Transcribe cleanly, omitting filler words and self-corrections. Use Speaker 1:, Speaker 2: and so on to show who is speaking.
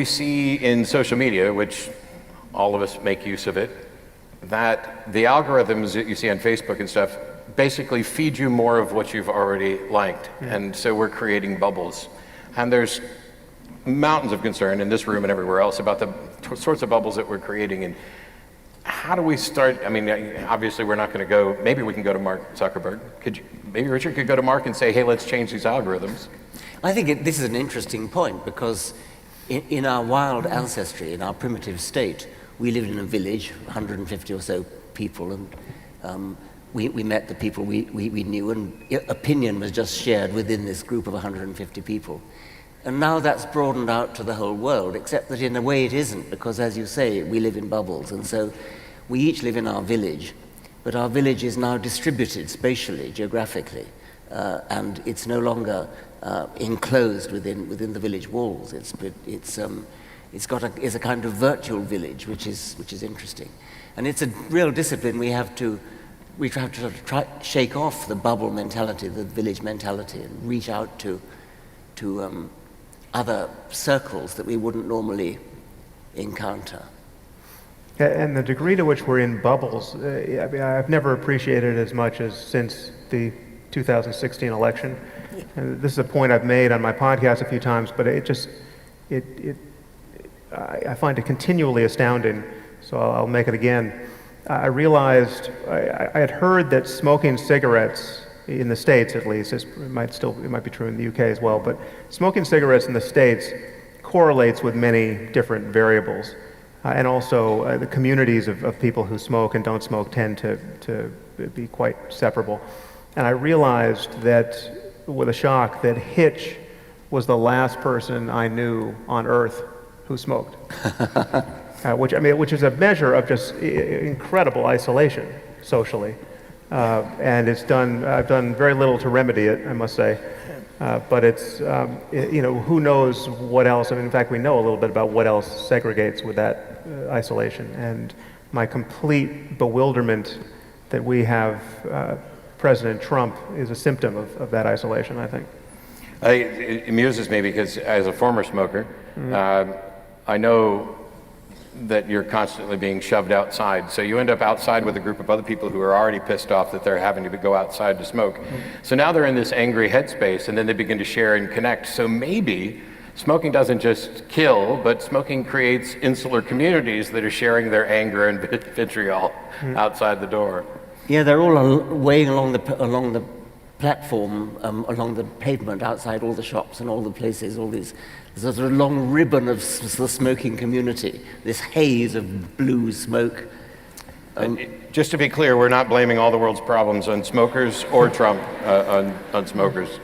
Speaker 1: we see in social media, which all of us make use of it, that the algorithms that you see on Facebook and stuff basically feed you more of what you've already liked. And so we're creating bubbles. And there's mountains of concern in this room and everywhere else about the sorts of bubbles that we're creating. And how do we start? I mean, obviously we're not going to go, maybe we can go to Mark Zuckerberg. Maybe Richard could go to Mark and say, hey, let's change these algorithms.
Speaker 2: I think this is an interesting point, because in our wild ancestry, in our primitive state, we lived in a village, 150 or so people, and we met the people we knew, and opinion was just shared within this group of 150 people. And now that's broadened out to the whole world, except that in a way it isn't, because as you say, we live in bubbles, and so we each live in our village, but our village is now distributed spatially, geographically, and it's no longer enclosed within the village walls. It's a kind of virtual village, which is interesting, and it's a real discipline. We have to sort of shake off the bubble mentality, the village mentality, and reach out to other circles that we wouldn't normally encounter.
Speaker 3: And the degree to which we're in bubbles, I mean, I've never appreciated it as much as since the 2016 election. And this is a point I've made on my podcast a few times, but I find it continually astounding, so I'll make it again. I realized, I had heard that smoking cigarettes, in the States at least, it might be true in the UK as well, but smoking cigarettes in the States correlates with many different variables. And also the communities of people who smoke and don't smoke tend to be quite separable. And I realized that, with a shock, that Hitch was the last person I knew on Earth who smoked. Which is a measure of just incredible isolation socially. And I've done very little to remedy it, I must say. But it's, who knows what else. I mean, in fact, we know a little bit about what else segregates with that isolation. And my complete bewilderment that we have President Trump is a symptom of that isolation, I think.
Speaker 1: It amuses me because as a former smoker, I know that you're constantly being shoved outside. So you end up outside with a group of other people who are already pissed off that they're having to go outside to smoke. So now they're in this angry headspace, and then they begin to share and connect. So maybe smoking doesn't just kill, but smoking creates insular communities that are sharing their anger and vitriol outside the door.
Speaker 2: Yeah, they're all weighing along the platform, along the pavement outside all the shops and all the places, there's a sort of long ribbon of the smoking community, this haze of blue smoke.
Speaker 1: Just to be clear, we're not blaming all the world's problems on smokers or Trump on smokers.